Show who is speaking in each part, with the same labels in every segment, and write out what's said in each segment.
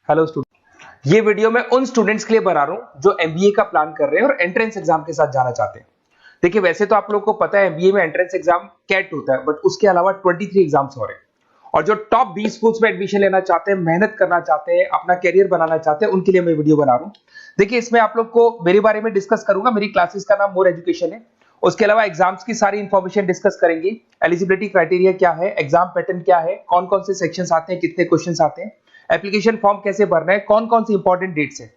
Speaker 1: Hello student, ये video मैं उन स्टूडेंट्स के लिए बना रहा हूं जो एमबीए का प्लान कर रहे हैं और एंट्रेंस एग्जाम के साथ जाना चाहते हैं। देखिए, वैसे तो आप लोगों को पता है एमबीए में एंट्रेंस एग्जाम कैट होता है, बट उसके अलावा 23 एग्जाम्स हो रहे हैं। और जो टॉप 20 स्कूल्स में एडमिशन लेना चाहते हैं, मेहनत करना चाहते हैं, अपना कैरियर बनाना चाहते हैं, उनके लिए मैं वीडियो बना रहा हूं। देखिए, इसमें आप लोग को मेरे बारे में डिस्कस करूंगा। मेरी क्लासेस का नाम मोर एजुकेशन है। उसके अलावा एग्जाम्स की सारी इंफॉर्मेशन डिस्कस करेंगे। एलिजिबिलिटी क्राइटेरिया क्या है, एग्जाम पैटर्न क्या है, कौन कौन से सेक्शंस आते हैं, कितने क्वेश्चंस आते हैं, एप्लीकेशन फॉर्म कैसे भरना है, कौन कौन सी इंपॉर्टेंट डेट्स है,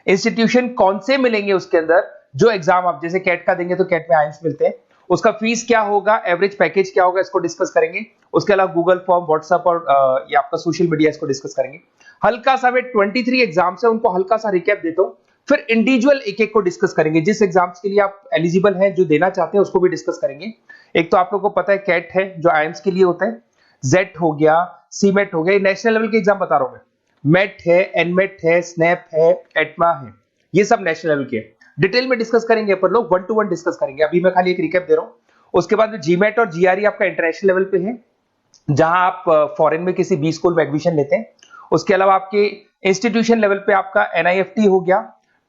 Speaker 1: इंस्टीट्यूशन कौन से मिलेंगे उसके अंदर, जो एग्जाम आप जैसे कैट का देंगे तो कैट में आईएम्स मिलते हैं, उसका फीस क्या होगा, एवरेज पैकेज क्या होगा, इसको डिस्कस करेंगे। उसके अलावा गूगल फॉर्म, व्हाट्सएप और ये आपका सोशल मीडिया, इसको डिस्कस करेंगे। हल्का सा वे 23 एग्जाम्स है, उनको हल्का सा रिकैप देता हूं, फिर इंडिविजुअल एक एक को डिस्कस करेंगे। जिस एग्जाम्स के लिए आप एलिजिबल हैं, जो देना चाहते हैं, उसको भी डिस्कस करेंगे। एक तो आप लोगों को पता है कैट है जो आईएम्स के लिए होता है, जेट हो गया, सीमेट हो गया, नेशनल लेवल के एग्जाम बता रहा हूं मैं। मेट है, एनमेट है, स्नैप है, एटमा है, ये सब नेशनल लेवल के। डिटेल में डिस्कस करेंगे अपन लोग, 1 to 1 डिस्कस करेंगे। अभी मैं खाली एक रिकैप दे रहा हूं। उसके बाद जीमेट और जीआरई आपका इंटरनेशनल लेवल पे है, जहां आप फॉरेन में किसी बी स्कूल में एडमिशन लेते हैं। उसके अलावा आपके इंस्टीट्यूशन लेवल पे आपका एनआईएफटी हो गया,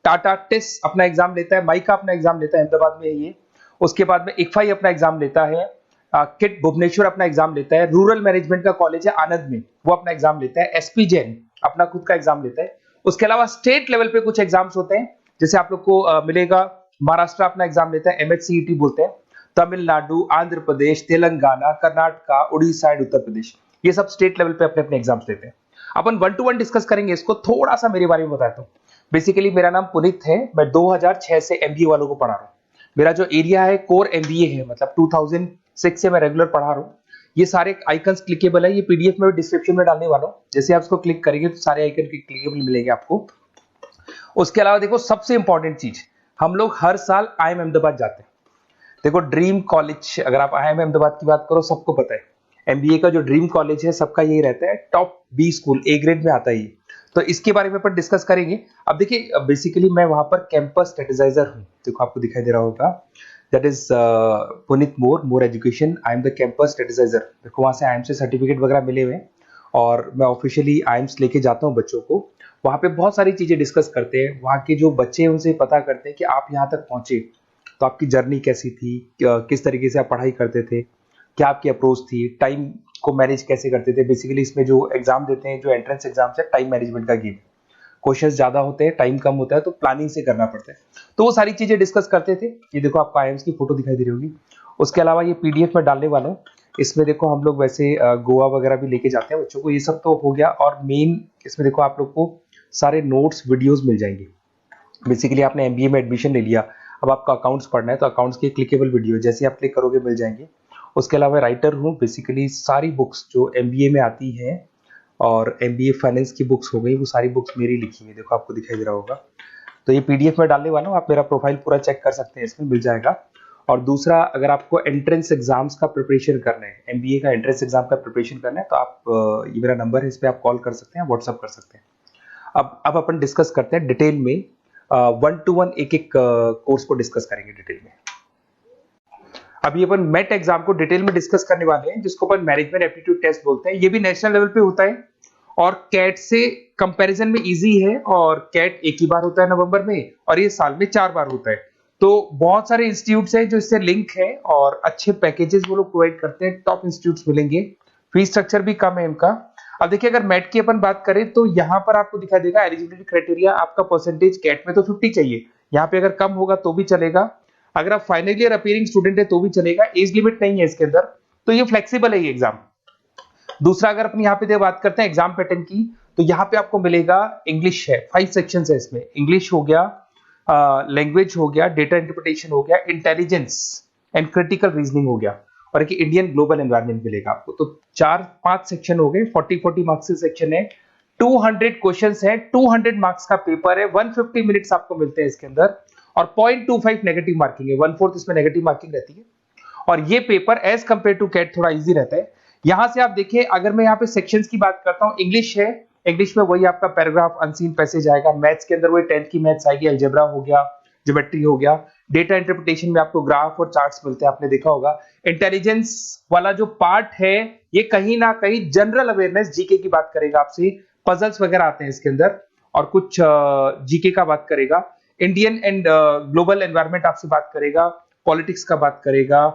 Speaker 1: टाटा टिस अपना एग्जाम लेता है, माइका अपना एग्जाम लेता है, अहमदाबाद में है ये। उसके बाद में इक्फाई अपना एग्जाम लेता है, किट भुवनेश्वर अपना एग्जाम लेता है, रूरल मैनेजमेंट का कॉलेज है आनंद में, वो अपना एग्जाम लेता है, एसपी जैन अपना खुद का एग्जाम लेता है। उसके अलावा स्टेट लेवल पे कुछ एग्जाम्स होते हैं, जैसे आप लोग को मिलेगा महाराष्ट्र अपना एग्जाम लेता है, एमएचसीईटी बोलते हैं, तमिलनाडु, आंध्र प्रदेश, तेलंगाना, कर्नाटका, उड़ीसा एंड उत्तर प्रदेश, ये सब स्टेट लेवल पे अपने अपने एग्जाम्स लेते हैं। अपन 1 to 1 डिस्कस करेंगे इसको। थोड़ा सा मेरे बारे में बताता हूँ। बेसिकली मेरा नाम पुनीत है, मैं 2006 से एमबीए वालों को पढ़ा रहा हूँ। मेरा जो एरिया है कोर एमबीए है, मतलब 2006 से मैं रेगुलर पढ़ा रहा हूँ। ये सारे आइकन्स क्लिकेबल है, ये पीडीएफ में डिस्क्रिप्शन में डालने वाला हूँ। जैसे आप इसको क्लिक करेंगे तो सारे आइकन क्लिकेबल मिलेंगे आपको। उसके अलावा देखो, सबसे इंपॉर्टेंट चीज, हम लोग हर साल आईएम अहमदाबाद जाते हैं। देखो, ड्रीम कॉलेज, अगर आप आईएम अहमदाबाद की बात करो, सबको पता है एमबीए का जो ड्रीम कॉलेज है सबका यही रहता है, top B school, A grade में आता है ये। तो इसके बारे में अपन डिस्कस करेंगे। अब देखिए, बेसिकली मैं वहां पर कैंपस स्ट्रेटेजाइजर हूँ। देखो, आपको दिखाई दे रहा होगा, that is Puneet More education, I am the campus strategizer. देखो, वहां से आईएम से सर्टिफिकेट वगैरह मिले हुए हैं और मैं ऑफिशियली आईएम्स लेके जाता हूँ बच्चों को। वहां पे बहुत सारी चीजें डिस्कस करते हैं, वहां के जो बच्चे हैं उनसे पता करते हैं कि आप यहाँ तक पहुंचे तो आपकी जर्नी कैसी थी, किस तरीके से आप पढ़ाई करते थे, क्या आपकी अप्रोच थी, टाइम को मैनेज कैसे करते थे। बेसिकली इसमें जो एग्जाम देते हैं, जो एंट्रेंस एग्जाम्स है, टाइम मैनेजमेंट का गेम। क्वेश्चंस ज्यादा होते हैं, टाइम कम होता है, तो प्लानिंग से करना पड़ता है। तो वो सारी चीजें डिस्कस करते थे। ये देखो, आपको आईएम्स की फोटो दिखाई दे रही होगी। उसके अलावा ये पीडीएफ में डालने वाला हूँ। इसमें देखो, हम लोग वैसे गोवा वगैरह भी लेके जाते हैं बच्चों को, ये सब तो हो गया। और मेन इसमें देखो, आप लोग को सारे नोट्स, वीडियोज मिल जाएंगे। बेसिकली आपने एमबीए में एडमिशन ले लिया, अब आपका अकाउंट्स पढ़ना है, तो अकाउंट्स की क्लिकेबल वीडियो जैसे आप क्लिक करोगे मिल जाएंगे। उसके अलावा राइटर हूँ, बेसिकली सारी बुक्स जो एमबीए में आती हैं और एमबीए फाइनेंस की बुक्स हो गई, वो सारी बुक्स मेरी लिखी हुई, देखो आपको दिखाई दे रहा होगा। तो ये पीडीएफ में डालने वाला हूँ, आप मेरा प्रोफाइल पूरा चेक कर सकते हैं, इसमें मिल जाएगा। और दूसरा, अगर आपको एंट्रेंस एग्जाम्स का प्रिपरेशन करना है, एमबीए का एंट्रेंस एग्जाम का प्रिपरेशन करना है, तो आप ये मेरा नंबर है, इस पर आप कॉल कर सकते हैं, व्हाट्सअप कर सकते हैं। अब अपन डिस्कस करते हैं डिटेल में, 1 to 1 एक एक कोर्स को डिस्कस करेंगे डिटेल में। अभी अपन मेट एग्जाम को डिटेल में डिस्कस करने वाले हैं, जिसको अपन मैनेजमेंट एप्टीट्यूड टेस्ट बोलते हैं। ये भी नेशनल लेवल पे होता है और कैट से कंपैरिजन में इजी है। और कैट एक ही बार होता है नवंबर में, और ये साल में 4 बार होता है। तो बहुत सारे इंस्टीट्यूट्स हैं जो इससे लिंक है और अच्छे पैकेजेस वो लोग प्रोवाइड करते हैं, टॉप इंस्टीट्यूट्स मिलेंगे, फीस स्ट्रक्चर भी कम है इनका। अब देखिए, अगर मैट की अपन बात करें तो यहाँ पर आपको दिखाई देगा एलिजिबिलिटी क्राइटेरिया, आपका परसेंटेज कैट में तो 50 चाहिए, यहाँ पे अगर कम होगा तो भी चलेगा, अगर आप फाइनल ईयर अपीयरिंग स्टूडेंट है तो भी चलेगा, एज लिमिट नहीं है इसके अंदर, तो ये फ्लेक्सिबल है ये एग्जाम। दूसरा, अगर अपन यहाँ पे बात करते हैं एग्जाम पैटर्न की, तो यहाँ पे आपको मिलेगा इंग्लिश है, 5 सेक्शंस है इसमें। इंग्लिश हो गया, लैंग्वेज हो गया, डेटा इंटरप्रिटेशन हो गया, इंटेलिजेंस एंड क्रिटिकल रीजनिंग हो गया, और एक इंडियन ग्लोबल एनवायरनमेंट मिलेगा आपको। तो 4-5 सेक्शन हो गए, 40 मार्क्स के सेक्शन है, 200 क्वेश्चंस है, 200 मार्क्स का पेपर है, 150 मिनट्स आपको मिलते हैं इसके अंदर, और 0.25 नेगेटिव मार्किंग है, 1/4 इसमें नेगेटिव मार्किंग रहती है। और ये paper as compare to CAT थोड़ा इजी रहता है। यहां से आप देखिए, अगर मैं यहाँ पे सेक्शंस की बात करता हूँ, इंग्लिश है, इंग्लिश में वही आपका पैराग्राफ, अनसीन पैसेज आएगा। मैथ्स के अंदर वही 10th की मैथ्स आएगी, अलजेब्रा हो गया, ज्योमेट्री हो गया। डेटा इंटरप्रिटेशन में आपको ग्राफ और चार्ट्स मिलते हैं, आपने देखा होगा। इंटेलिजेंस वाला जो पार्ट है, ये कहीं ना कहीं जनरल अवेयरनेस, जीके की बात करेगा आपसे, पजल्स वगैरह आते हैं इसके अंदर, और कुछ जीके का बात करेगा, इंडियन एंड ग्लोबल एनवायरनमेंट आपसे बात करेगा, पॉलिटिक्स का बात करेगा,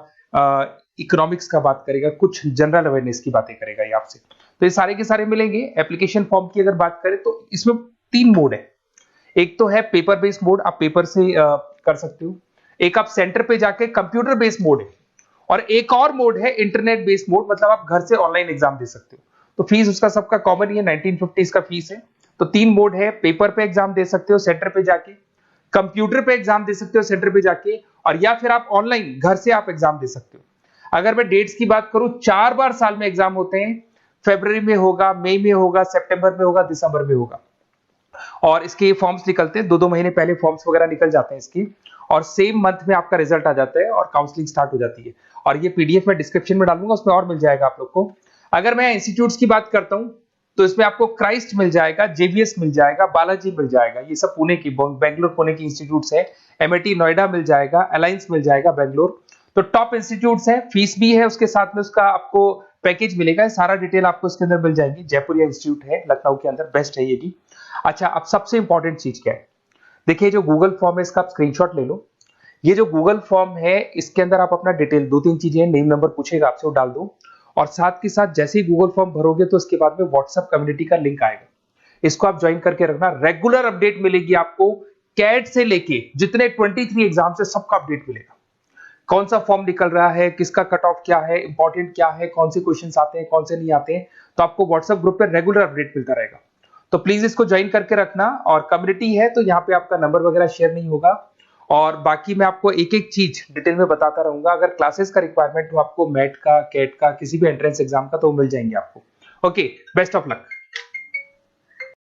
Speaker 1: इकोनॉमिक्स का बात करेगा, कुछ जनरल अवेयरनेस की बातें करेगा ये आपसे। तो ये सारे के सारे मिलेंगे। एप्लीकेशन फॉर्म की अगर बात करें तो इसमें 3 मोड है। एक तो है पेपर बेस्ड मोड, आप पेपर से कर सकते हो। एक आप सेंटर पे जाके कंप्यूटर बेस्ड मोड है, और एक और मोड है इंटरनेट बेस्ड मोड, मतलब आप घर से ऑनलाइन एग्जाम दे सकते हो। तो फीस उसका सबका कॉमन ही है, 1950 का फीस है। तो 3 मोड है, पेपर पे एग्जाम दे सकते हो सेंटर पे जाके, कंप्यूटर पे एग्जाम दे सकते हो सेंटर पे जाके, और या फिर आप ऑनलाइन घर से आप एग्जाम दे सकते हो। अगर मैं डेट्स की बात करूं, 4 बार साल में एग्जाम होते हैं। फरवरी में होगा, मई में होगा, सितंबर में होगा, दिसंबर में होगा। और इसके फॉर्म्स निकलते हैं 2-2 महीने पहले, फॉर्म्स वगैरह निकल जाते हैं इसके, और सेम मंथ में आपका रिजल्ट आ जाता है और काउंसलिंग स्टार्ट हो जाती है। और ये पीडीएफ मैं डिस्क्रिप्शन में डालूंगा, उसमें और मिल जाएगा आप लोग को। अगर मैं इंस्टीट्यूट्स की बात करता हूं तो इसमें आपको क्राइस्ट मिल जाएगा, जेवीएस मिल जाएगा, बालाजी मिल जाएगा, ये सब पुणे की, बेंगलोर पुणे की इंस्टीट्यूट्स है। एमआईटी नोएडा मिल जाएगा, अलायंस मिल जाएगा बेंगलोर। तो टॉप इंस्टीट्यूट्स है, फीस भी है उसके साथ में, उसका आपको पैकेज मिलेगा, सारा डिटेल आपको इसके अंदर मिल जाएगी। जयपुर इंस्टीट्यूट है लखनऊ के अंदर, बेस्ट है ये भी। अच्छा, अब सबसे इंपॉर्टेंट चीज क्या है, देखिए जो गूगल फॉर्म है इसका आप स्क्रीनशॉट ले लो। ये जो गूगल फॉर्म है इसके अंदर आप अपना डिटेल 2-3 चीजें, नेम नंबर पूछेगा आपसे, वो डाल दो। और साथ के साथ जैसे ही गूगल फॉर्म भरोगे तो उसके बाद में व्हाट्सएप कम्युनिटी का लिंक आएगा, इसको आप ज्वाइन करके रखना। रेगुलर अपडेट मिलेगी आपको, कैट से लेके जितने 23 एग्जाम से सबका अपडेट मिलेगा। कौन सा फॉर्म निकल रहा है, किसका कट ऑफ क्या है, इंपॉर्टेंट क्या है, कौन से क्वेश्चंस आते हैं, कौन से नहीं आते हैं, तो आपको व्हाट्सएप ग्रुप पे रेगुलर अपडेट मिलता रहेगा। तो प्लीज इसको ज्वाइन करके रखना। और कम्युनिटी है तो यहाँ पे आपका नंबर वगैरह शेयर नहीं होगा, और बाकी मैं आपको एक एक चीज डिटेल में बताता रहूंगा। अगर क्लासेस का रिक्वायरमेंट हो आपको, मैट का, कैट का, किसी भी एंट्रेंस एग्जाम का, तो वो मिल जाएंगे आपको। Okay, best of luck.